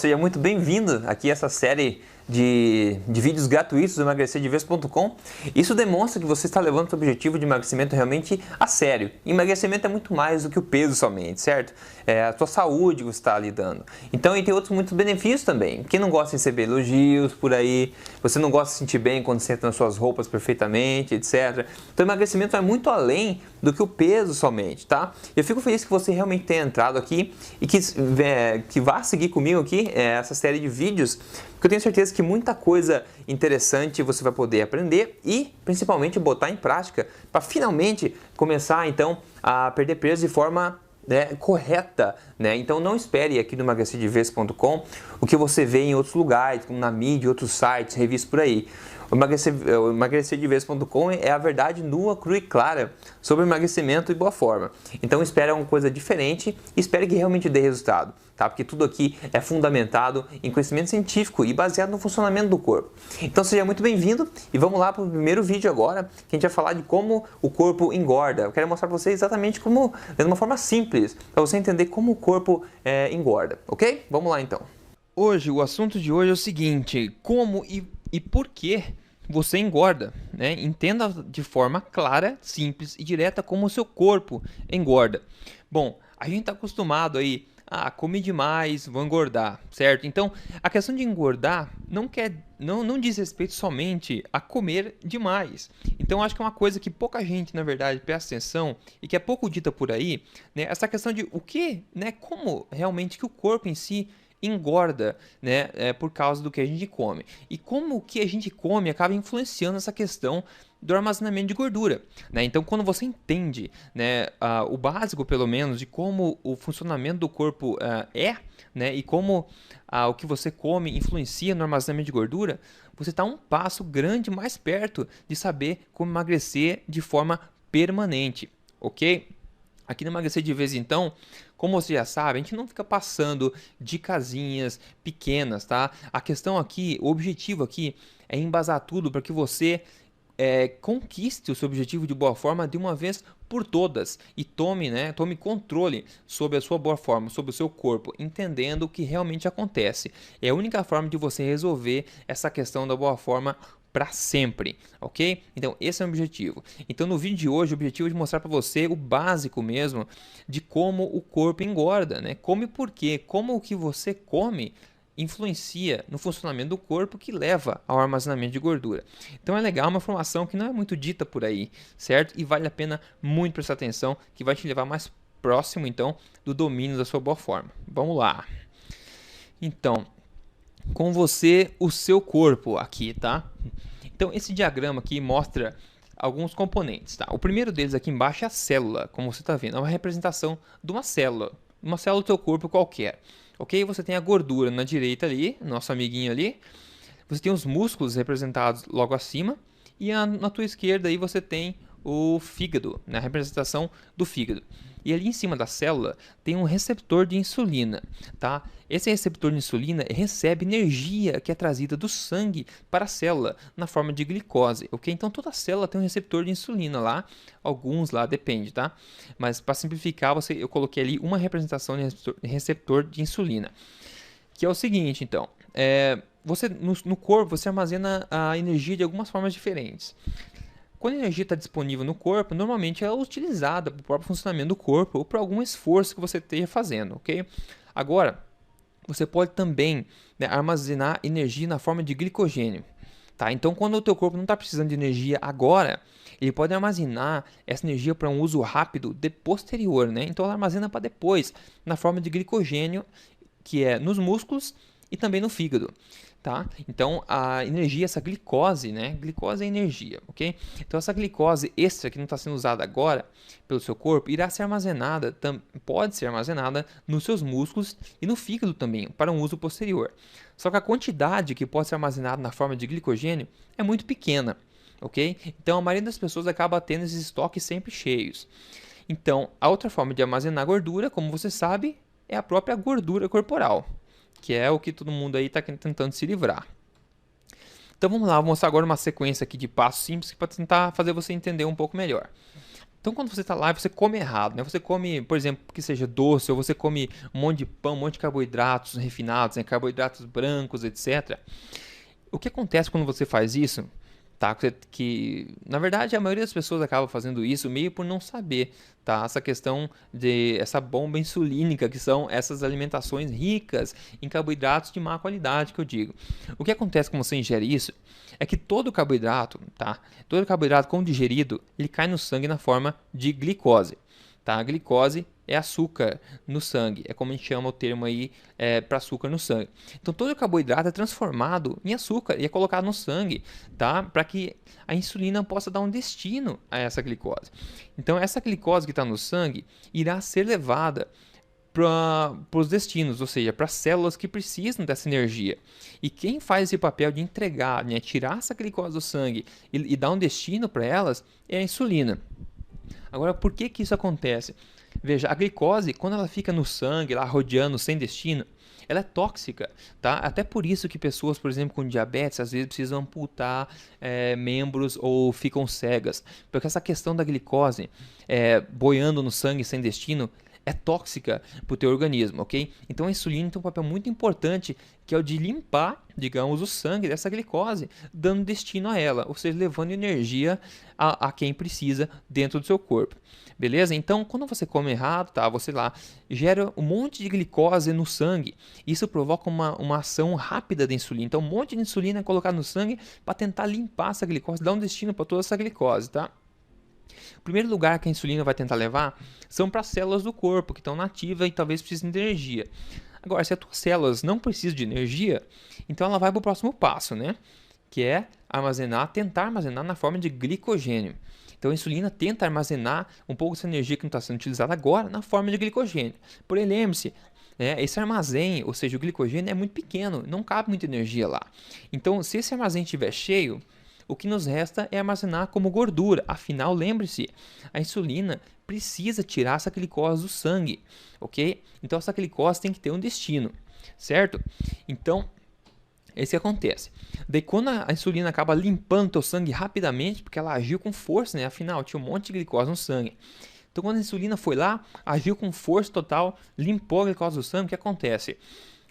seja muito bem-vindo aqui a essa série de vídeos gratuitos do emagrecerdevez.com. Isso demonstra que você está levando o seu objetivo de emagrecimento realmente a sério. Emagrecimento é muito mais do que o peso somente, certo? É a sua saúde que você está lidando. Então, e tem outros muitos benefícios também. Quem não gosta de receber elogios por aí, você não gosta de se sentir bem quando você entra nas suas roupas perfeitamente, etc. Então, emagrecimento vai muito além do que o peso somente, tá? Eu fico feliz que você realmente tenha entrado aqui e que vá seguir comigo aqui essa série de vídeos, porque eu tenho certeza que muita coisa interessante você vai poder aprender e principalmente botar em prática para finalmente começar então a perder peso de forma correta, né? Então não espere aqui no emagrecerdevez.com o que você vê em outros lugares, como na mídia, outros sites, revistas por aí. O emagrecerdevez.com é a verdade nua, crua e clara sobre emagrecimento e boa forma. Então espere uma coisa diferente e espere que realmente dê resultado, tá? Porque tudo aqui é fundamentado em conhecimento científico e baseado no funcionamento do corpo. Então seja muito bem-vindo e vamos lá para o primeiro vídeo agora, que a gente vai falar de como o corpo engorda. Eu quero mostrar para você exatamente como, de uma forma simples, para você entender como o corpo engorda, ok? Vamos lá então. Hoje, o assunto de hoje é o seguinte: como e por que você engorda, né? Entenda de forma clara, simples e direta como o seu corpo engorda. Bom, a gente está acostumado aí a comer demais, vou engordar, certo? Então, a questão de engordar não diz respeito somente a comer demais. Então, acho que é uma coisa que pouca gente, na verdade, presta atenção e que é pouco dita por aí, né? Essa questão de o que, né? Como realmente que o corpo em si engorda, né, por causa do que a gente come. E como o que a gente come acaba influenciando essa questão do armazenamento de gordura, né? Então, quando você entende, né, o básico, pelo menos, de como o funcionamento do corpo né, e como o que você come influencia no armazenamento de gordura, você está um passo grande mais perto de saber como emagrecer de forma permanente, ok? Aqui no Emagrecer de Vez, então, como você já sabe, a gente não fica passando de casinhas pequenas, tá? A questão aqui, o objetivo aqui é embasar tudo para que você conquiste o seu objetivo de boa forma de uma vez por todas e tome controle sobre a sua boa forma, sobre o seu corpo, entendendo o que realmente acontece. É a única forma de você resolver essa questão da boa forma para sempre, ok? Então esse é o objetivo. Então no vídeo de hoje o objetivo é de mostrar para você o básico mesmo de como o corpo engorda, né? Como e por quê, como o que você come influencia no funcionamento do corpo que leva ao armazenamento de gordura. Então é legal, uma informação que não é muito dita por aí, certo? E vale a pena muito prestar atenção, que vai te levar mais próximo então do domínio da sua boa forma. Vamos lá. Então, com você, o seu corpo aqui, tá? Então, esse diagrama aqui mostra alguns componentes, tá? O primeiro deles aqui embaixo é a célula, como você está vendo. É uma representação de uma célula do teu corpo qualquer, ok? Você tem a gordura na direita ali, nosso amiguinho ali. Você tem os músculos representados logo acima. E na tua esquerda aí você tem o fígado, né? A representação do fígado. E ali em cima da célula tem um receptor de insulina, tá? Esse receptor de insulina recebe energia que é trazida do sangue para a célula na forma de glicose, ok? Então toda célula tem um receptor de insulina lá, alguns lá depende, tá? Mas para simplificar, eu coloquei ali uma representação de receptor de insulina, que é o seguinte, então, no corpo você armazena a energia de algumas formas diferentes. Quando a energia está disponível no corpo, normalmente ela é utilizada para o próprio funcionamento do corpo ou para algum esforço que você esteja fazendo, ok? Agora, você pode também, né, armazenar energia na forma de glicogênio, tá? Então, quando o teu corpo não está precisando de energia agora, ele pode armazenar essa energia para um uso rápido posterior, né? Então, ela armazena para depois, na forma de glicogênio, que é nos músculos e também no fígado. Tá? Então, a energia, essa glicose, né? Glicose é energia, ok? Então, essa glicose extra que não está sendo usada agora pelo seu corpo irá ser armazenada, pode ser armazenada nos seus músculos e no fígado também, para um uso posterior. Só que a quantidade que pode ser armazenada na forma de glicogênio é muito pequena, ok? Então, a maioria das pessoas acaba tendo esses estoques sempre cheios. Então, a outra forma de armazenar gordura, como você sabe, é a própria gordura corporal, que é o que todo mundo aí está tentando se livrar. Então vamos lá, vou mostrar agora uma sequência aqui de passos simples para tentar fazer você entender um pouco melhor. Então, quando você está lá e você come errado, né? Você come, por exemplo, que seja doce, ou você come um monte de pão, um monte de carboidratos refinados, né? Carboidratos brancos, etc. O que acontece quando você faz isso? Tá? Na verdade, a maioria das pessoas acaba fazendo isso meio por não saber, tá? Essa questão de essa bomba insulínica, que são essas alimentações ricas em carboidratos de má qualidade, que eu digo. O que acontece quando você ingere isso é que todo carboidrato, tá? Todo carboidrato, quando digerido, ele cai no sangue na forma de glicose, tá? A glicose é açúcar no sangue, é como a gente chama o termo aí para açúcar no sangue. Então todo carboidrato é transformado em açúcar e é colocado no sangue, tá? Para que a insulina possa dar um destino a essa glicose. Então essa glicose que está no sangue irá ser levada para os destinos, ou seja, para as células que precisam dessa energia. E quem faz esse papel de entregar, né, tirar essa glicose do sangue e dar um destino para elas é a insulina. Agora, por que isso acontece? Veja, a glicose, quando ela fica no sangue, lá rodeando sem destino, ela é tóxica, tá? Até por isso que pessoas, por exemplo, com diabetes, às vezes precisam amputar membros ou ficam cegas. Porque essa questão da glicose boiando no sangue sem destino é tóxica para o teu organismo, ok? Então a insulina tem um papel muito importante, que é o de limpar, digamos, o sangue dessa glicose, dando destino a ela, ou seja, levando energia a quem precisa dentro do seu corpo. Beleza? Então, quando você come errado, tá? Você lá gera um monte de glicose no sangue. Isso provoca uma ação rápida da insulina. Então, um monte de insulina é colocado no sangue para tentar limpar essa glicose, dar um destino para toda essa glicose, tá? O primeiro lugar que a insulina vai tentar levar são para as células do corpo, que estão nativas e talvez precisem de energia. Agora, se as tuas células não precisam de energia, então ela vai para o próximo passo, né? Que é tentar armazenar na forma de glicogênio. Então a insulina tenta armazenar um pouco dessa energia que não está sendo utilizada agora na forma de glicogênio. Porém, lembre-se, esse armazém, ou seja, o glicogênio é muito pequeno, não cabe muita energia lá. Então, se esse armazém estiver cheio, o que nos resta é armazenar como gordura. Afinal, lembre-se, a insulina precisa tirar essa glicose do sangue, ok? Então essa glicose tem que ter um destino, certo? Então, esse que acontece. Daí quando a insulina acaba limpando o teu sangue rapidamente, porque ela agiu com força, né? Afinal, tinha um monte de glicose no sangue. Então quando a insulina foi lá, agiu com força total, limpou a glicose do sangue, o que acontece?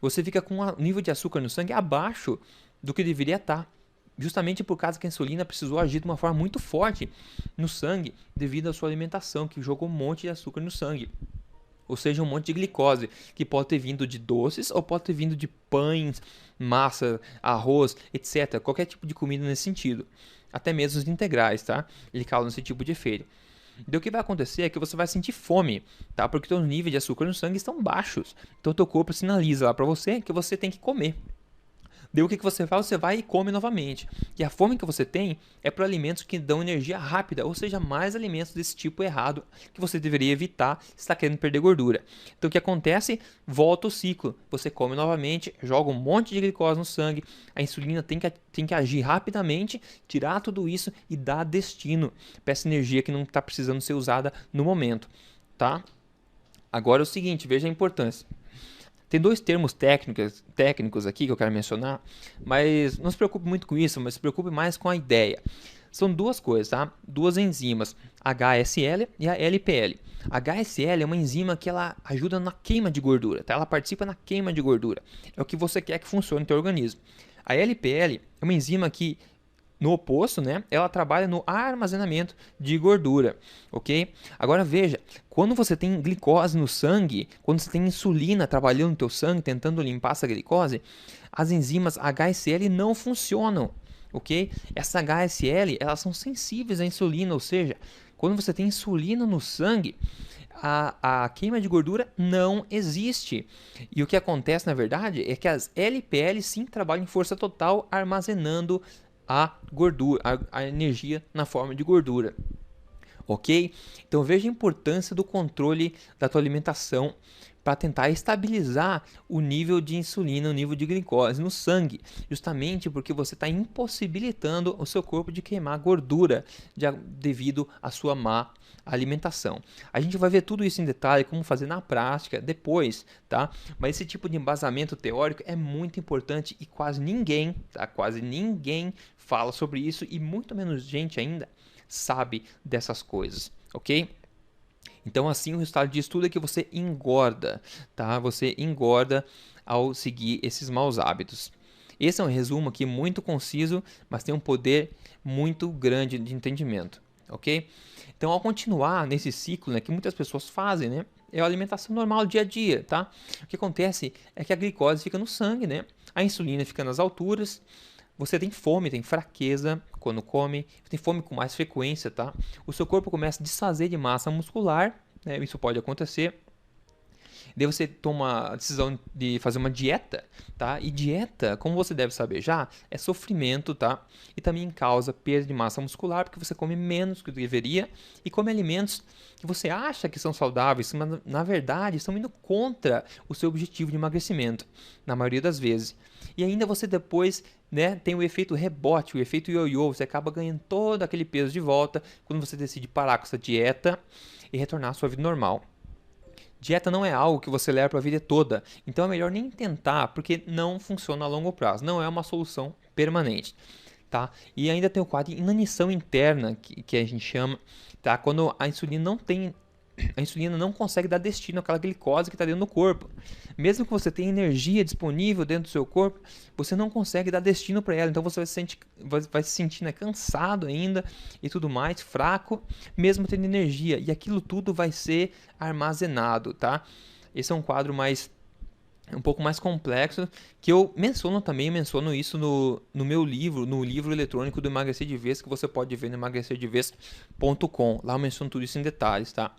Você fica com um nível de açúcar no sangue abaixo do que deveria estar. Justamente por causa que a insulina precisou agir de uma forma muito forte no sangue devido à sua alimentação, que jogou um monte de açúcar no sangue. Ou seja, um monte de glicose, que pode ter vindo de doces ou pode ter vindo de pães, massa, arroz, etc. Qualquer tipo de comida nesse sentido. Até mesmo os integrais, tá? Ele causa esse tipo de efeito. Então o que vai acontecer é que você vai sentir fome, tá? Porque os níveis de açúcar no sangue estão baixos. Então o teu corpo sinaliza lá para você que você tem que comer. Daí o que você faz? Você vai e come novamente. E a fome que você tem é para alimentos que dão energia rápida, ou seja, mais alimentos desse tipo errado que você deveria evitar se está querendo perder gordura. Então o que acontece? Volta o ciclo. Você come novamente, joga um monte de glicose no sangue, a insulina tem que agir rapidamente, tirar tudo isso e dar destino para essa energia que não está precisando ser usada no momento. Tá? Agora é o seguinte, veja a importância. Tem dois termos técnicos aqui que eu quero mencionar, mas não se preocupe muito com isso, mas se preocupe mais com a ideia. São duas coisas, tá? Duas enzimas, HSL e a LPL. A HSL é uma enzima que ela ajuda na queima de gordura, tá? Ela participa na queima de gordura. É o que você quer que funcione no teu organismo. A LPL é uma enzima que, no oposto, né, ela trabalha no armazenamento de gordura, ok? Agora veja, quando você tem glicose no sangue, quando você tem insulina trabalhando no teu sangue, tentando limpar essa glicose, as enzimas HSL não funcionam, ok? Essas HSL, elas são sensíveis à insulina, ou seja, quando você tem insulina no sangue, a queima de gordura não existe. E o que acontece, na verdade, é que as LPL sim trabalham em força total, armazenando a gordura, a energia na forma de gordura. Ok? Então veja a importância do controle da tua alimentação para tentar estabilizar o nível de insulina, o nível de glicose no sangue, justamente porque você está impossibilitando o seu corpo de queimar gordura devido à sua má alimentação. A gente vai ver tudo isso em detalhe, como fazer na prática depois, tá? Mas esse tipo de embasamento teórico é muito importante e quase ninguém, tá? Quase ninguém fala sobre isso e muito menos gente ainda sabe dessas coisas, ok? Então, assim, o resultado disso tudo é que você engorda, tá? Você engorda ao seguir esses maus hábitos. Esse é um resumo aqui muito conciso, mas tem um poder muito grande de entendimento, ok? Então, ao continuar nesse ciclo, né, que muitas pessoas fazem, né, é a alimentação normal, dia a dia, tá? O que acontece é que a glicose fica no sangue, né? A insulina fica nas alturas, você tem fome, tem fraqueza quando come, tem fome com mais frequência, tá? O seu corpo começa a desfazer de massa muscular, né? Isso pode acontecer. Daí você toma a decisão de fazer uma dieta, tá? E dieta, como você deve saber já, é sofrimento, tá? E também causa perda de massa muscular, porque você come menos do que deveria e come alimentos que você acha que são saudáveis, mas na verdade estão indo contra o seu objetivo de emagrecimento, na maioria das vezes. E ainda você depois, né, tem o efeito rebote, o efeito ioiô, você acaba ganhando todo aquele peso de volta quando você decide parar com essa dieta e retornar à sua vida normal. Dieta não é algo que você leva para a vida toda, então é melhor nem tentar, porque não funciona a longo prazo, não é uma solução permanente, tá? E ainda tem o quadro de inanição interna, que a gente chama, tá? Quando a insulina não consegue dar destino àquela glicose que está dentro do corpo. Mesmo que você tenha energia disponível dentro do seu corpo, você não consegue dar destino para ela. Então você vai se sentir, né, cansado ainda e tudo mais, fraco, mesmo tendo energia. E aquilo tudo vai ser armazenado, tá? Esse é um quadro um pouco mais complexo, que eu menciono isso no meu livro, no livro eletrônico do Emagrecer de Vez, que você pode ver no emagrecerdevez.com. Lá eu menciono tudo isso em detalhes, tá?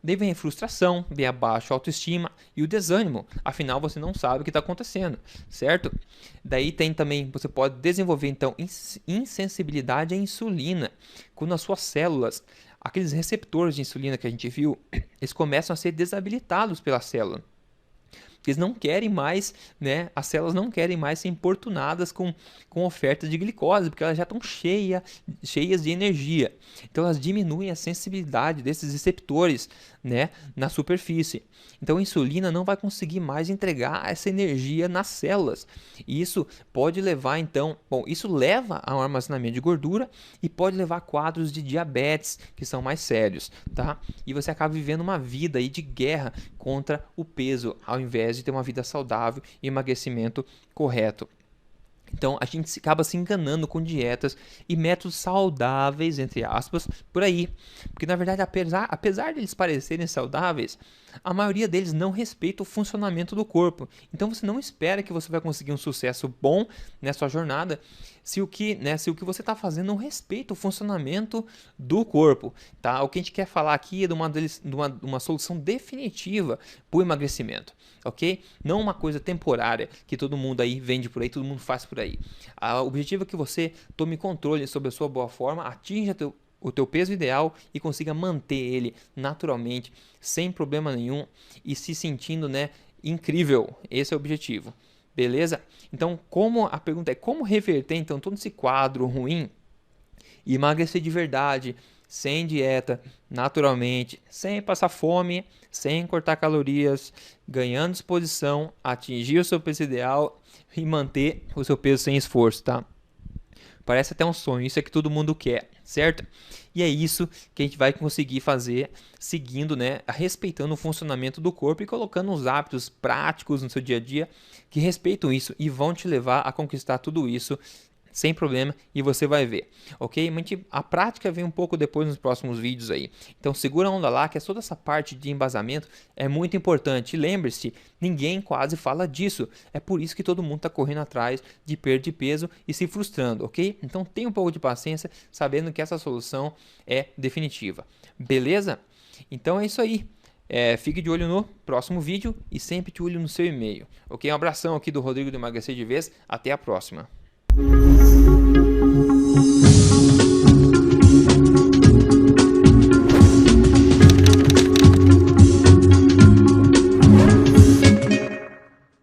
Daí vem a frustração, vem a baixa autoestima e o desânimo. Afinal, você não sabe o que está acontecendo, certo? Daí tem também, você pode desenvolver então insensibilidade à insulina, quando as suas células, aqueles receptores de insulina que a gente viu, eles começam a ser desabilitados pela célula. Eles não querem mais, né? As células não querem mais ser importunadas com ofertas de glicose, porque elas já estão cheias de energia. Então elas diminuem a sensibilidade desses receptores, né, na superfície. Então a insulina não vai conseguir mais entregar essa energia nas células. E isso pode levar, então, isso leva ao armazenamento de gordura e pode levar a quadros de diabetes, que são mais sérios, tá? E você acaba vivendo uma vida aí de guerra contra o peso, ao invés de ter uma vida saudável e emagrecimento correto. Então a gente acaba se enganando com dietas e métodos saudáveis, entre aspas, por aí. Porque na verdade, apesar de eles parecerem saudáveis, a maioria deles não respeita o funcionamento do corpo. Então você não espera que você vai conseguir um sucesso bom nessa sua jornada se o que você está fazendo não respeita o funcionamento do corpo. Tá? O que a gente quer falar aqui é de uma solução definitiva para o emagrecimento. Ok? Não uma coisa temporária que todo mundo aí vende por aí, todo mundo faz por aí. O objetivo é que você tome controle sobre a sua boa forma, atinja o teu peso ideal e consiga manter ele naturalmente, sem problema nenhum e se sentindo, né, incrível. Esse é o objetivo. Beleza? Então, a pergunta é como reverter então todo esse quadro ruim e emagrecer de verdade, sem dieta, naturalmente, sem passar fome, sem cortar calorias, ganhando disposição, atingir o seu peso ideal e manter o seu peso sem esforço, tá? Parece até um sonho, isso é que todo mundo quer, certo? E é isso que a gente vai conseguir fazer seguindo, né, respeitando o funcionamento do corpo e colocando os hábitos práticos no seu dia a dia que respeitam isso e vão te levar a conquistar tudo isso sem problema e você vai ver, ok? A prática vem um pouco depois nos próximos vídeos aí. Então segura a onda lá, que toda essa parte de embasamento é muito importante. E lembre-se, ninguém quase fala disso. É por isso que todo mundo está correndo atrás de perda de peso e se frustrando, ok? Então tenha um pouco de paciência, sabendo que essa solução é definitiva. Beleza? Então é isso aí. Fique de olho no próximo vídeo e sempre de olho no seu e-mail. Ok? Um abração aqui do Rodrigo do Emagrecer de Vez. Até a próxima.